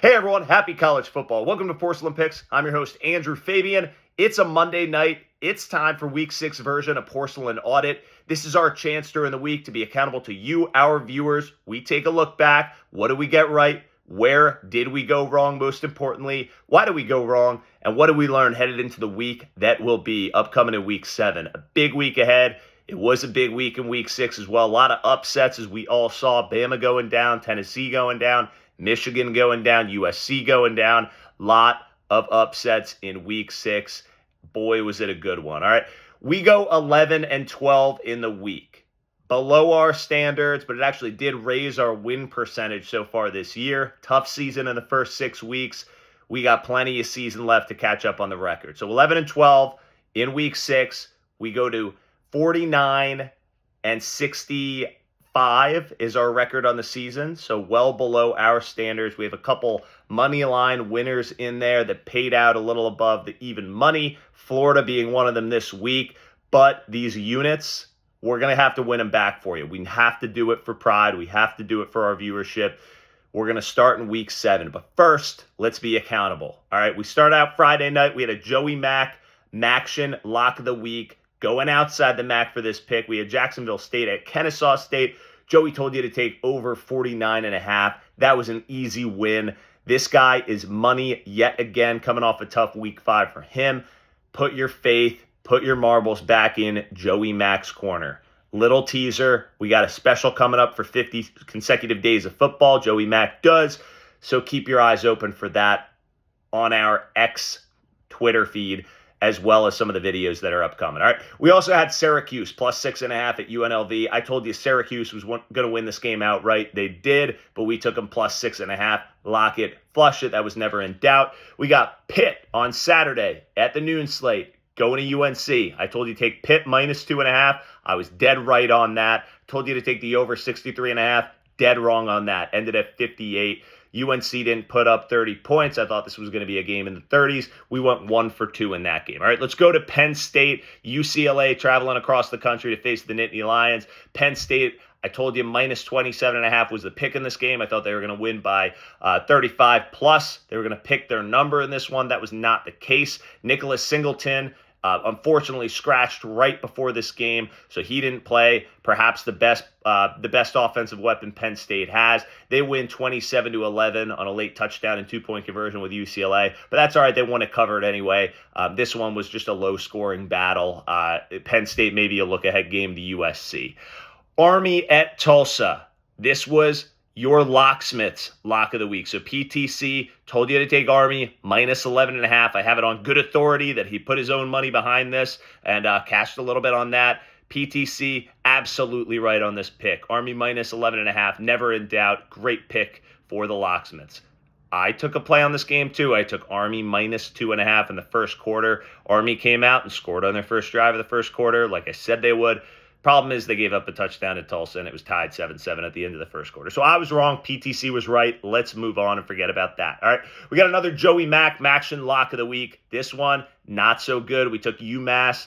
Hey everyone, happy college football. Welcome to Porcelain Picks. I'm your host, Andrew Fabian. It's a Monday night. It's time for week 6 version of Porcelain Audit. This is our chance during the week to be accountable to you, our viewers. We take a look back. What did we get right? Where did we go wrong? Most importantly, why did we go wrong? And what did we learn headed into the week that will be upcoming in week 7? A big week ahead. It was a big week in week 6 as well. A lot of upsets as we all saw. Bama going down, Tennessee going down, Michigan going down, USC going down. Lot of upsets in week 6. Boy, was it a good one. All right. We go 11-12 in the week. Below our standards, but it actually did raise our win percentage so far this year. Tough season in the first 6 weeks. We got plenty of season left to catch up on the record. So 11-12 in week 6. We go to 49-65 is our record on the season, so well below our standards. We have a couple money line winners in there that paid out a little above the even money, Florida being one of them this week. But these units, we're going to have to win them back for you. We have to do it for pride. We have to do it for our viewership. We're going to start in week 7. But first, let's be accountable. All right, we start out Friday night. We had a Joey Maction lock of the week. Going outside the MAC for this pick, we had Jacksonville State at Kennesaw State. Joey told you to take over 49.5. That was an easy win. This guy is money yet again, coming off a tough week 5 for him. Put your faith, put your marbles back in Joey Mac's corner. Little teaser, we got a special coming up for 50 consecutive days of football. Joey Mac does, so keep your eyes open for that on our X Twitter feed, as well as some of the videos that are upcoming. All right. We also had Syracuse plus 6.5 at UNLV. I told you Syracuse was going to win this game outright. They did, but we took them plus 6.5. Lock it, flush it. That was never in doubt. We got Pitt on Saturday at the noon slate going to UNC. I told you to take Pitt minus 2.5. I was dead right on that. Told you to take the over 63.5. Dead wrong on that. Ended at 58. UNC didn't put up 30 points. I thought this was going to be a game in the 30s. We went 1 for 2 in that game. All right, let's go to Penn State. UCLA traveling across the country to face the Nittany Lions. Penn State, I told you minus 27.5 was the pick in this game. I thought they were going to win by 35 plus. They were going to pick their number in this one. That was not the case. Nicholas Singleton, unfortunately scratched right before this game, so he didn't play. Perhaps the best offensive weapon Penn State has. They win 27-11 on a late touchdown and 2-point conversion with UCLA, but that's all right. They won it covered anyway. This one was just a low-scoring battle. Penn State maybe a look-ahead game to USC. Army at Tulsa. This was your locksmith's lock of the week. So PTC told you to take Army minus 11.5. I have it on good authority that he put his own money behind this and cashed a little bit on that. PTC absolutely right on this pick. Army minus 11.5, never in doubt. Great pick for the locksmiths. I took a play on this game too. I took Army minus 2.5 in the first quarter. Army came out and scored on their first drive of the first quarter, like I said they would. Problem is they gave up a touchdown at Tulsa, and it was tied 7-7 at the end of the first quarter. So I was wrong. PTC was right. Let's move on and forget about that. All right, we got another Joey Maction lock of the week. This one, not so good. We took UMass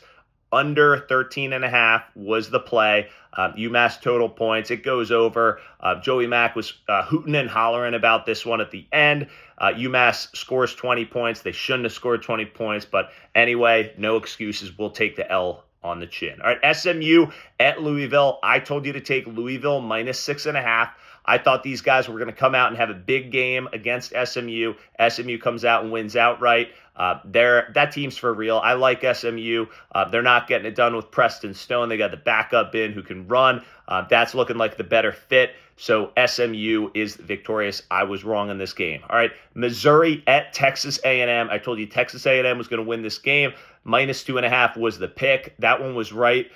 under 13.5 was the play. UMass total points. It goes over. Joey Mac was hooting and hollering about this one at the end. UMass scores 20 points. They shouldn't have scored 20 points, but anyway, no excuses. We'll take the L on the chin. All right, SMU at Louisville. I told you to take Louisville minus 6.5. I thought these guys were going to come out and have a big game against SMU. SMU comes out and wins outright. That team's for real. I like SMU. They're not getting it done with Preston Stone. They got the backup in who can run. That's looking like the better fit. So SMU is victorious. I was wrong in this game. All right, Missouri at Texas A&M. I told you Texas A&M was going to win this game. Minus 2.5 was the pick. That one was right.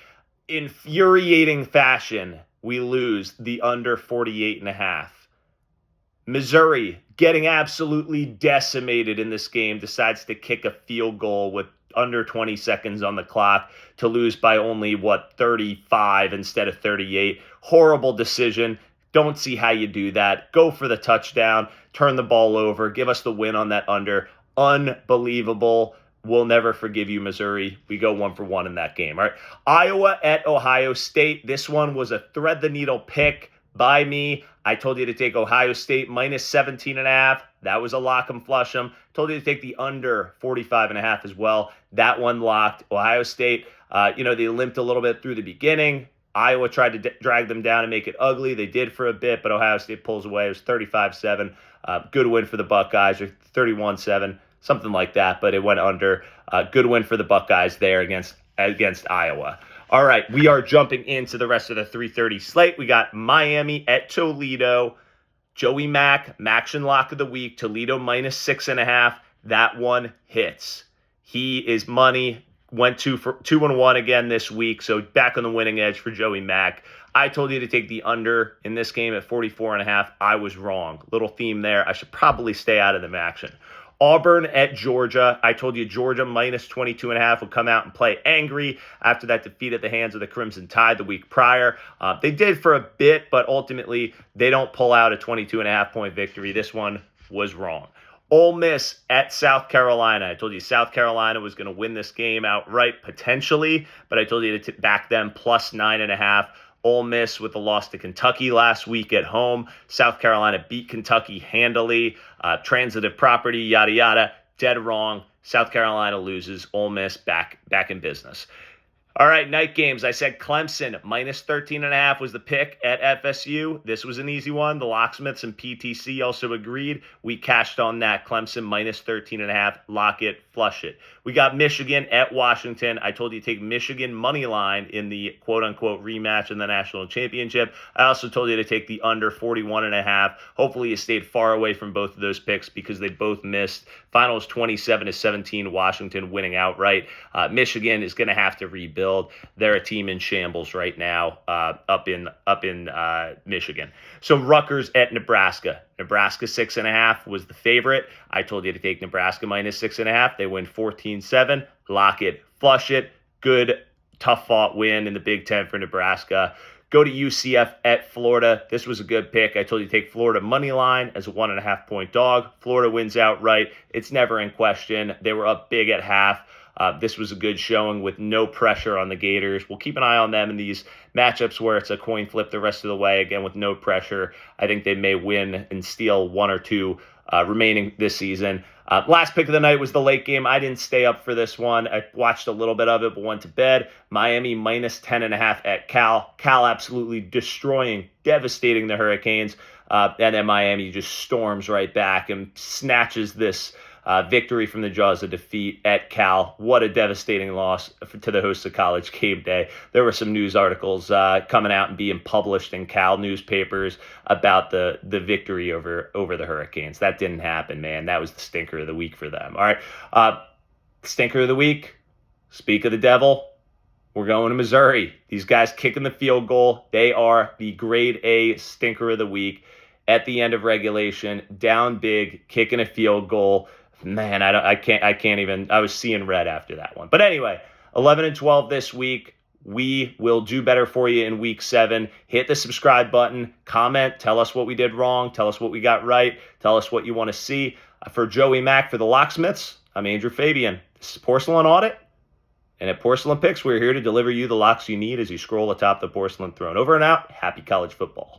Infuriating fashion, we lose the under 48.5. Missouri, getting absolutely decimated in this game, decides to kick a field goal with under 20 seconds on the clock to lose by only, 35 instead of 38. Horrible decision. Don't see how you do that. Go for the touchdown. Turn the ball over. Give us the win on that under. Unbelievable. We'll never forgive you, Missouri. We go 1 for 1 in that game. All right. Iowa at Ohio State. This one was a thread the needle pick. by me. I told you to take Ohio State minus 17.5. That was a lock 'em flush 'em. Told you to take the under 45.5 as well. That one locked. Ohio State, they limped a little bit through the beginning. Iowa tried to drag them down and make it ugly. They did for a bit, but Ohio State pulls away. It was 35-7. Good win for the Buckeyes, or 31-7, something like that, but it went under. Good win for the Buckeyes there against Iowa. All right, we are jumping into the rest of the 3:30 slate. We got Miami at Toledo. Joey Maction lock of the week. Toledo minus 6.5. That one hits. He is money. Went 2-1 again this week, so back on the winning edge for Joey Mack. I told you to take the under in this game at 44.5. I was wrong. Little theme there. I should probably stay out of the action. Auburn at Georgia. I told you Georgia minus 22.5 would come out and play angry after that defeat at the hands of the Crimson Tide the week prior. They did for a bit, but ultimately they don't pull out a 22.5 point victory. This one was wrong. Ole Miss at South Carolina. I told you South Carolina was going to win this game outright potentially, but I told you to back them plus 9.5. Ole Miss with the loss to Kentucky last week at home. South Carolina beat Kentucky handily. Transitive property, yada, yada. Dead wrong. South Carolina loses. Ole Miss back in business. All right, night games. I said Clemson minus 13.5 was the pick at FSU. This was an easy one. The Locksmiths and PTC also agreed. We cashed on that. Clemson minus 13.5. Lock it, flush it. We got Michigan at Washington. I told you to take Michigan money line in the quote-unquote rematch in the national championship. I also told you to take the under 41.5. Hopefully you stayed far away from both of those picks because they both missed. Finals 27-17, Washington winning outright. Michigan is going to have to rebuild. They're a team in shambles right now up in Michigan. So Rutgers at Nebraska. Nebraska 6.5 was the favorite. I told you to take Nebraska minus 6.5. They win 14-7. Lock it, flush it. Good, tough fought win in the Big Ten for Nebraska. Go to UCF at Florida. This was a good pick. I told you to take Florida money line as a 1.5 point dog. Florida wins outright. It's never in question. They were up big at half. This was a good showing with no pressure on the Gators. We'll keep an eye on them in these matchups where it's a coin flip the rest of the way. Again, with no pressure, I think they may win and steal one or two remaining this season. Last pick of the night was the late game. I didn't stay up for this one. I watched a little bit of it, but went to bed. Miami minus 10.5 at Cal. Cal absolutely destroying, devastating the Hurricanes. And then Miami just storms right back and snatches this victory from the jaws of defeat at Cal. What a devastating loss to the hosts of College Game Day. There were some news articles coming out and being published in Cal newspapers about the victory over the Hurricanes. That didn't happen, man. That was the stinker of the week for them. All right, stinker of the week. Speak of the devil. We're going to Missouri. These guys kicking the field goal. They are the grade A stinker of the week at the end of regulation. Down big, kicking a field goal. Man, I can't even. I was seeing red after that one. But anyway, 11-12 this week. We will do better for you in week 7. Hit the subscribe button, comment, tell us what we did wrong, tell us what we got right, tell us what you want to see. For Joey Mack for the Locksmiths, I'm Andrew Fabian. This is Porcelain Audit. And at Porcelain Picks, we're here to deliver you the locks you need as you scroll atop the porcelain throne. Over and out. Happy college football.